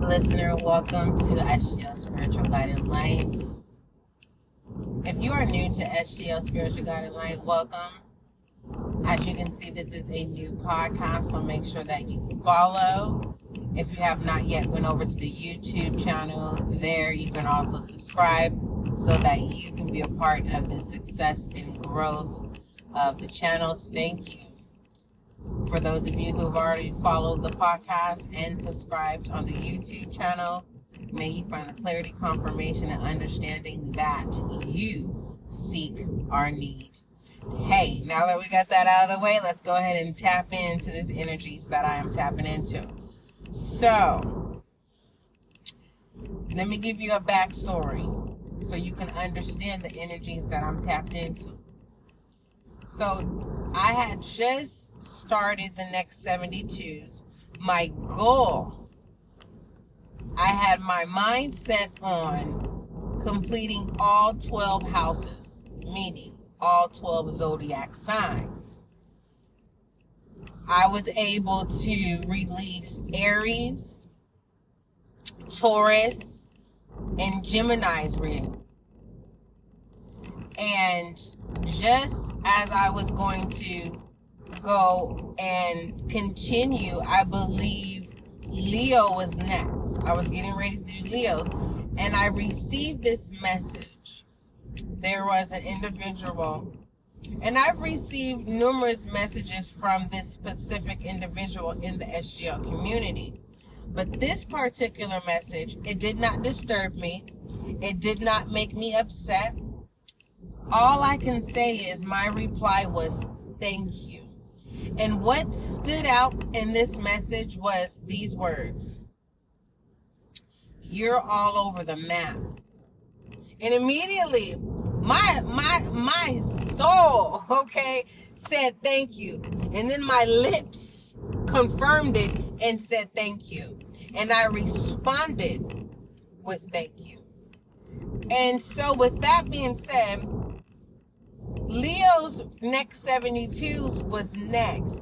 listener, welcome to SGL Spiritual Guiding Lights. If you are new to SGL Spiritual Guiding Light, welcome. As you can see, this is a new podcast, so make sure that you follow. If you have not yet went over to the YouTube channel, there you can also subscribe so that you can be a part of the success and growth of the channel. Thank you. For those of you who have already followed the podcast and subscribed on the YouTube channel, may you find the clarity, confirmation, and understanding that you seek or need. Hey, now that we got that out of the way, let's go ahead and tap into these energies that I am tapping into. So, let me give you a backstory so you can understand the energies that I'm tapped into. So, I had just started the next 72s. My goal, I had my mind set on completing all 12 houses, meaning all 12 zodiac signs. I was able to release Aries, Taurus, and Gemini's reading. And just as I was going to go and continue, I believe Leo was next. I was getting ready to do Leo's, and I received this message. There was an individual, and I've received numerous messages from this specific individual in the SGL community. But this particular message, it did not disturb me. It did not make me upset. All I can say is my reply was, thank you. And what stood out in this message was these words: you're all over the map. And immediately, my soul, said thank you. And then my lips confirmed it and said thank you. And I responded with thank you. And so with that being said, Leo's next 72s was next.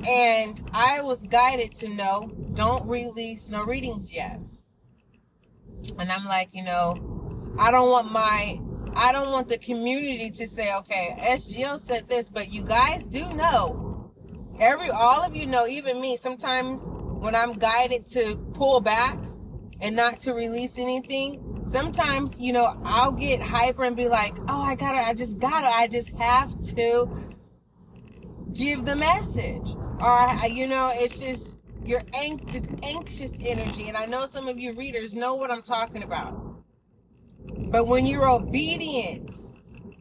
And I was guided to know, don't release no readings yet. And I'm like, I don't want the community to say, okay, SGL said this, but you guys do know, all of you know, even me, sometimes when I'm guided to pull back and not to release anything, sometimes, I'll get hyper and be like, oh, I just have to give the message. Or, it's just this anxious energy. And I know some of you readers know what I'm talking about. But when you're obedient,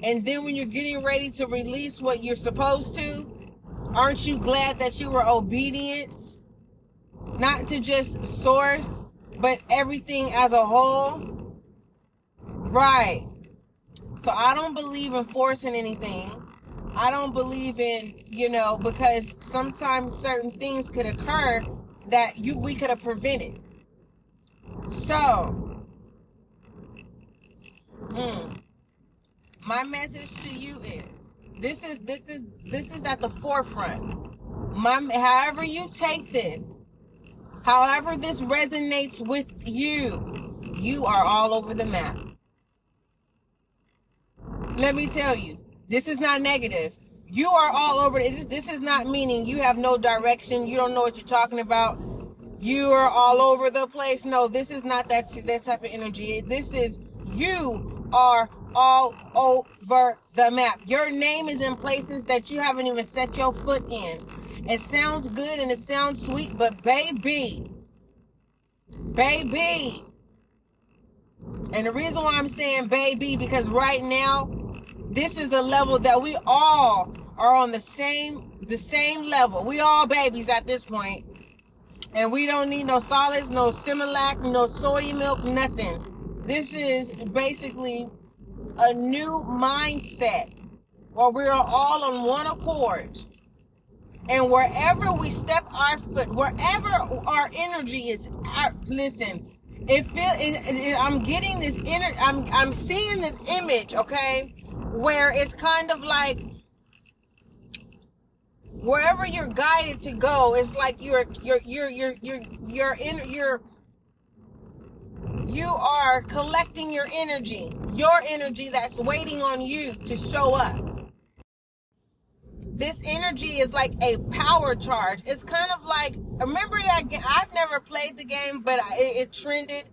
and then when you're getting ready to release what you're supposed to, aren't you glad that you were obedient? Not to just source, but everything as a whole. Right. So I don't believe in forcing anything. I don't believe in, because sometimes certain things could occur that we could have prevented. So, my message to you is, this is at the forefront. However you take this, however this resonates with you, you are all over the map. Let me tell you, this is not negative. You are all over it. This is not meaning you have no direction. You don't know what you're talking about. You are all over the place. No, this is not that type of energy. This is you are all over the map. Your name is in places that you haven't even set your foot in. It sounds good and it sounds sweet, but baby. And the reason why I'm saying baby, because right now, this is the level that we all are on the same level. We all babies at this point. And we don't need no solids, no Similac, no soy milk, nothing. This is basically a new mindset where we're all on one accord. And wherever we step our foot, wherever our energy is, listen, I'm getting this I'm seeing this image, okay? Where it's kind of like wherever you're guided to go, it's like you're You are collecting your energy that's waiting on you to show up. This energy is like a power charge. It's kind of like, remember that game? I've never played the game, but it trended,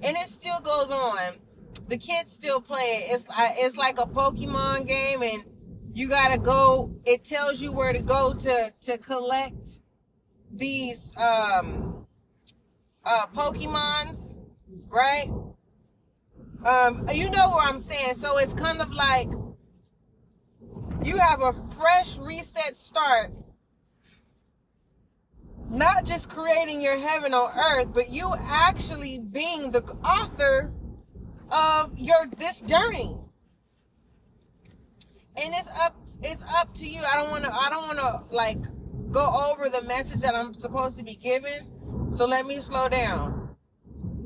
and it still goes on. The kids still play it. It's like a Pokemon game, and you gotta go. It tells you where to go to collect these Pokemons, right? You know what I'm saying? So it's kind of like you have a fresh reset start, not just creating your heaven on earth, but you actually being the author of this journey. And it's up to you. I don't want to like go over the message that I'm supposed to be giving. So let me slow down.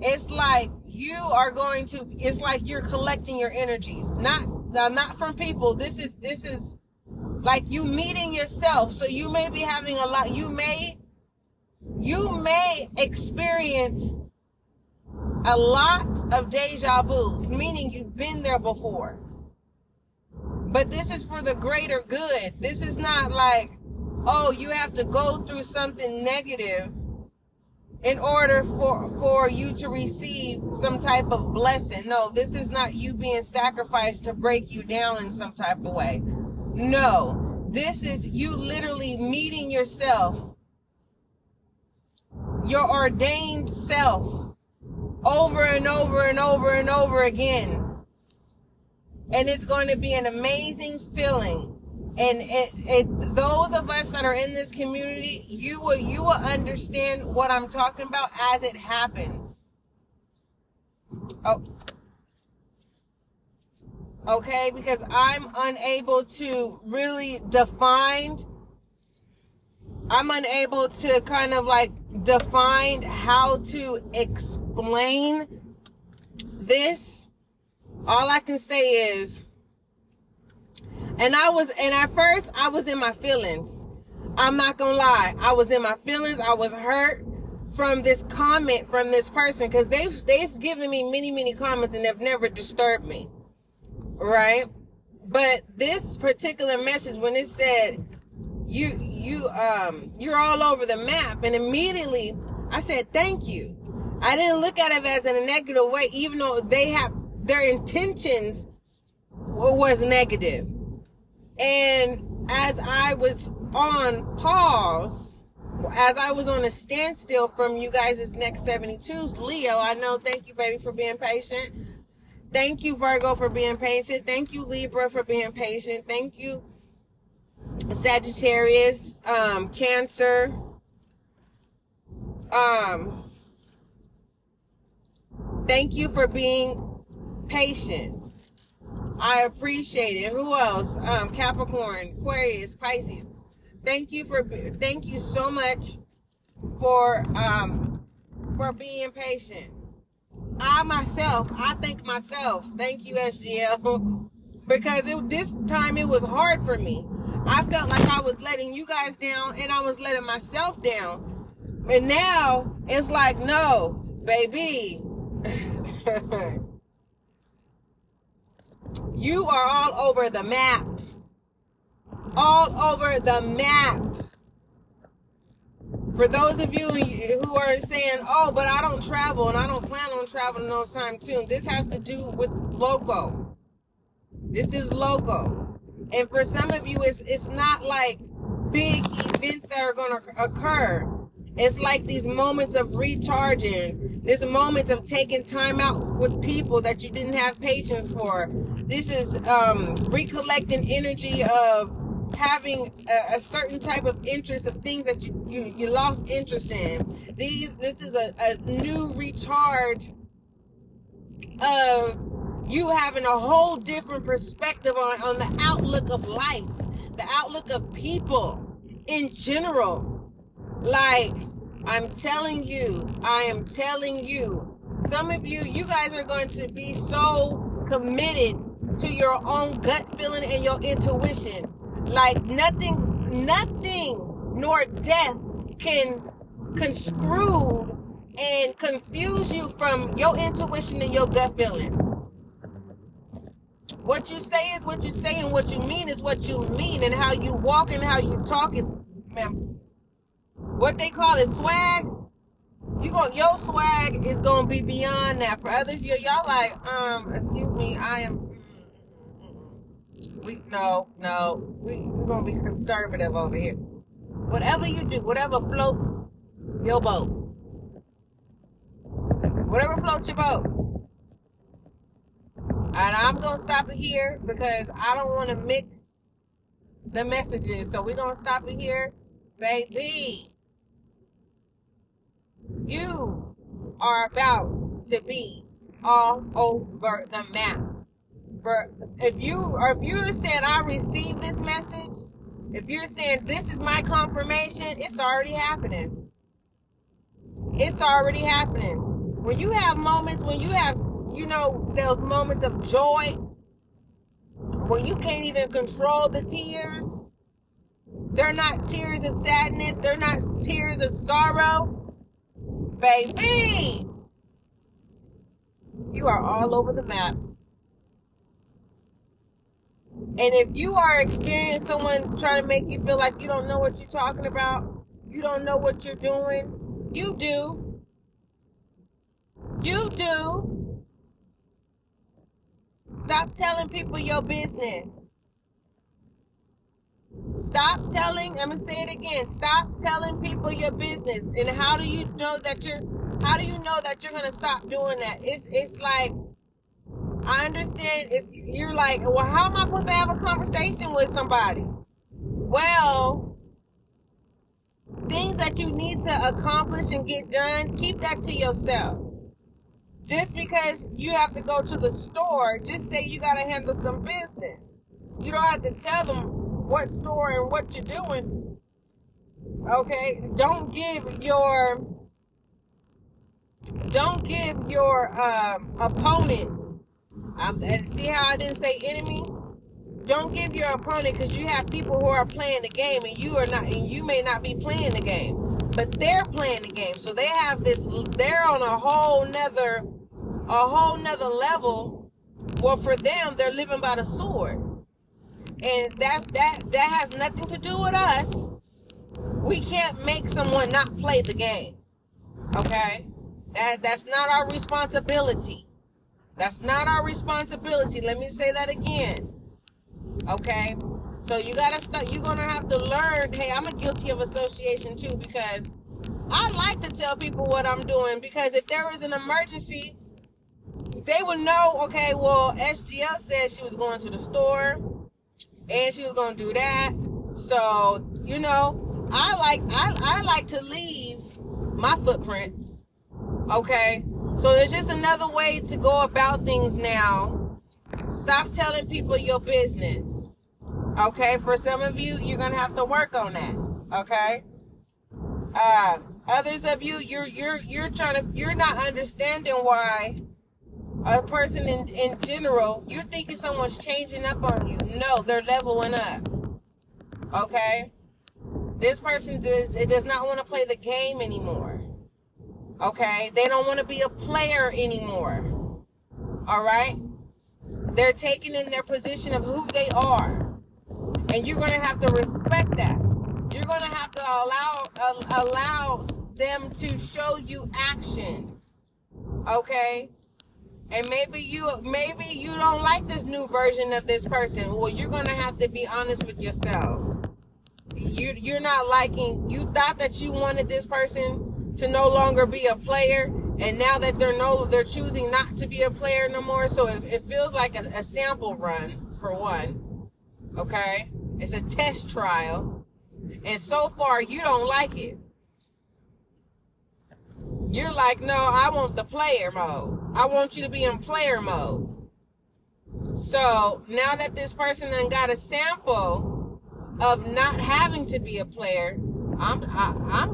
It's like it's like you're collecting your energies, not from people. This is like you meeting yourself. So you may be having you may experience a lot of deja vus, meaning you've been there before. But this is for the greater good. This is not like, oh, you have to go through something negative in order for you to receive some type of blessing. No, this is not you being sacrificed to break you down in some type of way. No, this is you literally meeting yourself, your ordained self, over and over and over and over again. And it's going to be an amazing feeling. And those of us that are in this community, you will understand what I'm talking about as it happens. Oh, okay, because I'm unable to really define. I'm unable to kind of like define how to explain this. All I can say is, and at first I was in my feelings. I'm not gonna lie. I was in my feelings. I was hurt from this comment from this person, because they've given me many comments and they've never disturbed me. Right? But this particular message, when it said you're all over the map, and immediately I said thank you. I didn't look at it as in a negative way, even though their intentions was negative. And as I was on pause, as I was on a standstill from you guys' next 72s, Leo, I know, thank you, baby, for being patient. Thank you, Virgo, for being patient. Thank you, Libra, for being patient. Thank you, Sagittarius, Cancer, thank you for being patient. I appreciate it. Who else? Capricorn, Aquarius, Pisces. Thank you so much for being patient. I thank myself. Thank you, SGL, because this time it was hard for me. I felt like I was letting you guys down and I was letting myself down. And now it's like, no, baby. You are all over the map. All over the map. For those of you who are saying, oh, but I don't travel and I don't plan on traveling no time soon. This has to do with loco. This is loco. And for some of you, it's not like big events that are going to occur. It's like these moments of recharging. These moments of taking time out with people that you didn't have patience for. This is recollecting energy of having a certain type of interest of things that you lost interest in. This is a new recharge of you having a whole different perspective on the outlook of life, the outlook of people in general. Like, I am telling you, some of you guys are going to be so committed to your own gut feeling and your intuition. Like nothing nor death can screw and confuse you from your intuition and your gut feelings. What you say is what you say, and what you mean is what you mean, and how you walk and how you talk is, what they call it, swag. Your swag is gonna be beyond that. For others, y'all like, excuse me, we're gonna be conservative over here. Whatever you do, whatever floats your boat. Whatever floats your boat. And I'm going to stop it here because I don't want to mix the messages. So we're going to stop it here. Baby, you are about to be all over the map. If you're saying I received this message, if you're saying this is my confirmation, it's already happening. It's already happening. When you have moments, when you have, those moments of joy, when you can't even control the tears, they're not tears of sadness, they're not tears of sorrow. Baby, you are all over the map. And if you are experiencing someone trying to make you feel like you don't know what you're talking about, you don't know what you're doing, you do. You do. Stop telling people your business. Stop telling, I'm going to say it again. Stop telling people your business. And how do you know that you're going to stop doing that? It's like, I understand if you're like, well, how am I supposed to have a conversation with somebody? Well, things that you need to accomplish and get done, keep that to yourself. Just because you have to go to the store, just say you got to handle some business. You don't have to tell them what store and what you're doing. Okay? Don't give your opponent, and see how I didn't say enemy? Don't give your opponent, because you have people who are playing the game and you are not, and you may not be playing the game, but they're playing the game. So they have this, they're on a whole nother level. Well, for them, they're living by the sword. And that has nothing to do with us. We can't make someone not play the game. Okay? That's not our responsibility. That's not our responsibility. Let me say that again. Okay? So you gotta start, you're gonna have to learn, hey, I'm guilty of association too, because I like to tell people what I'm doing, because if there was an emergency, they would know, okay, well, SGL said she was going to the store and she was going to do that. So, I like to leave my footprints. Okay? So it's just another way to go about things now. Stop telling people your business. Okay? For some of you, you're going to have to work on that. Okay? Others of you, you're not understanding why a person in general, you're thinking someone's changing up on you. No, they're leveling up. Okay? This person does not want to play the game anymore. Okay? They don't want to be a player anymore. Alright? They're taking in their position of who they are. And you're going to have to respect that. You're going to have to allow them to show you action. Okay? And maybe you don't like this new version of this person. Well, you're going to have to be honest with yourself. You're not liking, you thought that you wanted this person to no longer be a player, and now that they're choosing not to be a player no more. So it feels like a sample run, for one. Okay? It's a test trial. And so far, you don't like it. You're like, no, I want the player mode. I want you to be in player mode. So now that this person done got a sample of not having to be a player, I'm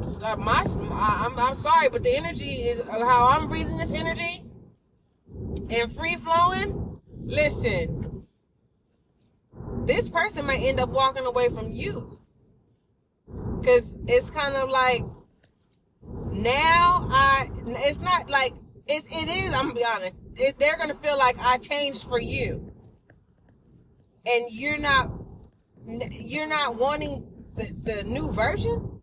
sorry, but the energy is how I'm reading this energy and free flowing. Listen, this person might end up walking away from you, because it's kind of like Now it's not like, it is, I'm gonna be honest, they're gonna feel like I changed for you. And you're not wanting the new version?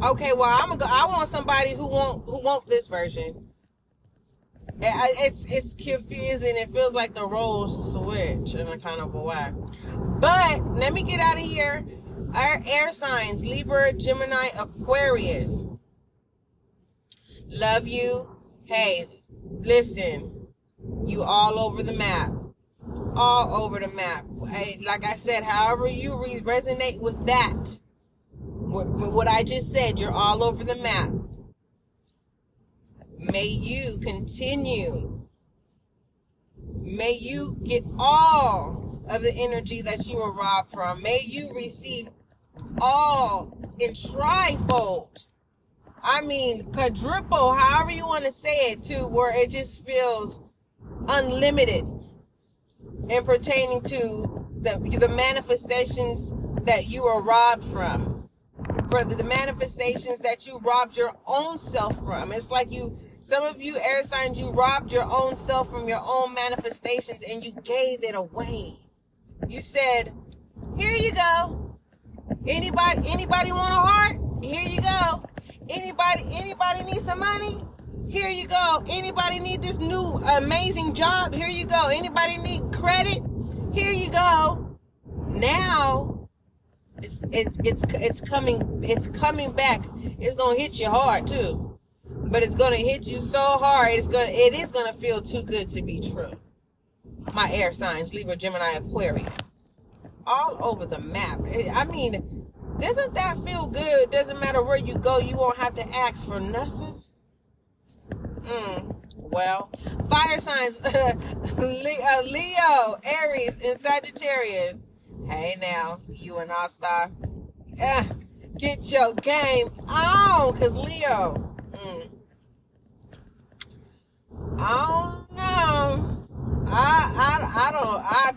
Okay, well, I want somebody who want this version. It's confusing. It feels like the roles switch in a kind of a way. But let me get out of here. Our air signs: Libra, Gemini, Aquarius. Love you. Hey, listen, you all over the map. All over the map. Like I said, however you resonate with that, what I just said, you're all over the map. May you continue. May you get all of the energy that you were robbed from. May you receive all in trifold. I mean, quadruple, however you want to say it, to where it just feels unlimited in pertaining to the manifestations that you were robbed from. For the manifestations that you robbed your own self from. It's like some of you air signs, you robbed your own self from your own manifestations and you gave it away. You said, here you go. Anybody want a heart? Here you go. Anybody need some money? Here you go. Anybody need this new amazing job? Here you go. Anybody need credit? Here you go. Now it's coming back. It's gonna hit you hard too, but it's gonna hit you so hard. It is gonna feel too good to be true. My air signs: Libra, Gemini, Aquarius, all over the map. I mean, doesn't that feel good? Doesn't matter where you go, you won't have to ask for nothing. Well, fire signs: Leo, Aries, and Sagittarius. Hey now, you an all-star. Get your game on, cause Leo. I don't know. I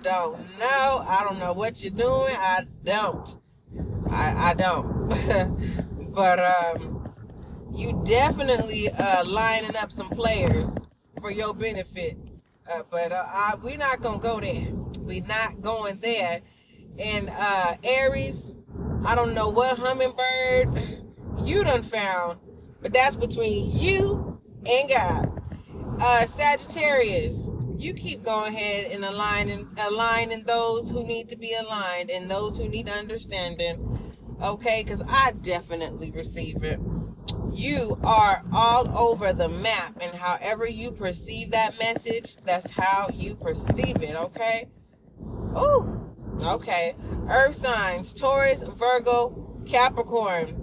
don't know. I don't know what you're doing. I don't. But you definitely lining up some players for your benefit. But we're not gonna go there. We're not going there. And Aries, I don't know what hummingbird you done found, but that's between you and God. Sagittarius, you keep going ahead and aligning those who need to be aligned and those who need understanding. Okay, because I definitely receive it. You are all over the map, and however you perceive that message, that's how you perceive it. Okay. Ooh. Okay, earth signs: Taurus, Virgo, Capricorn.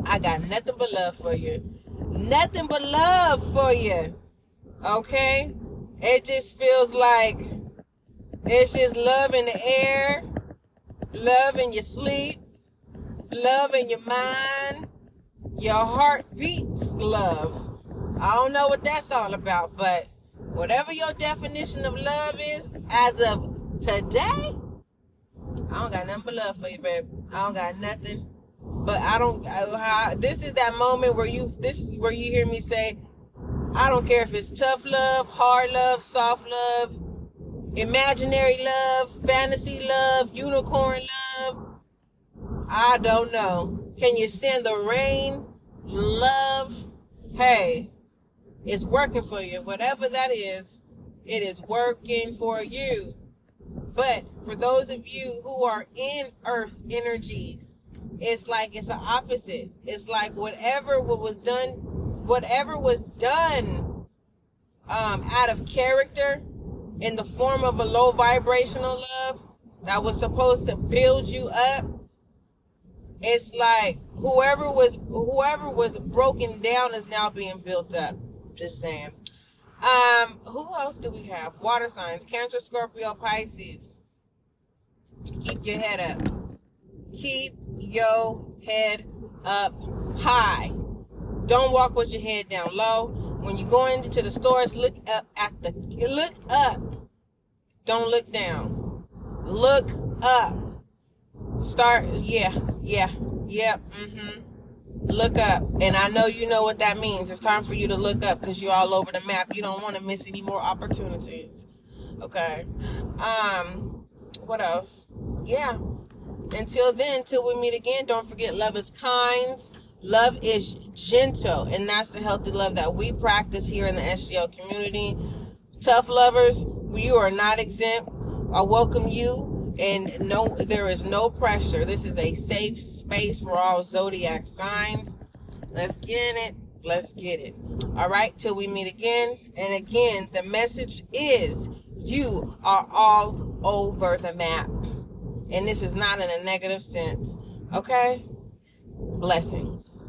I got nothing but love for you. Nothing but love for you. Okay? It just feels like it's just love in the air, love in your sleep, love in your mind. Your heart beats love. I don't know what that's all about, but whatever your definition of love is, as of today, I don't got nothing but love for you, babe. I don't got nothing. But this is that moment where this is where you hear me say, I don't care if it's tough love, hard love, soft love, imaginary love, fantasy love, unicorn love. I don't know. Can you stand the rain? Love? Hey, it's working for you. Whatever that is, it is working for you. But for those of you who are in earth energies, it's like it's the opposite. It's like whatever was done out of character in the form of a low vibrational love that was supposed to build you up. It's like whoever was broken down is now being built up. Just saying. Who else do we have? Water signs: Cancer, Scorpio, Pisces. Keep your head up. Keep your head up high. Don't walk with your head down low. When you go into the stores, look up. Don't look down. Look up. Look up. And I know you know what that means. It's time for you to look up because you're all over the map. You don't want to miss any more opportunities. Okay. What else? Yeah. Until then, till we meet again, don't forget, love is kind. Love is gentle. And that's the healthy love that we practice here in the SGL community. Tough lovers, you are not exempt. I welcome you. And no, there is no pressure. This is a safe space for all Zodiac signs. Let's get it. Let's get it. All right, till we meet again. And again, the message is you are all over the map. And this is not in a negative sense. Okay? Blessings.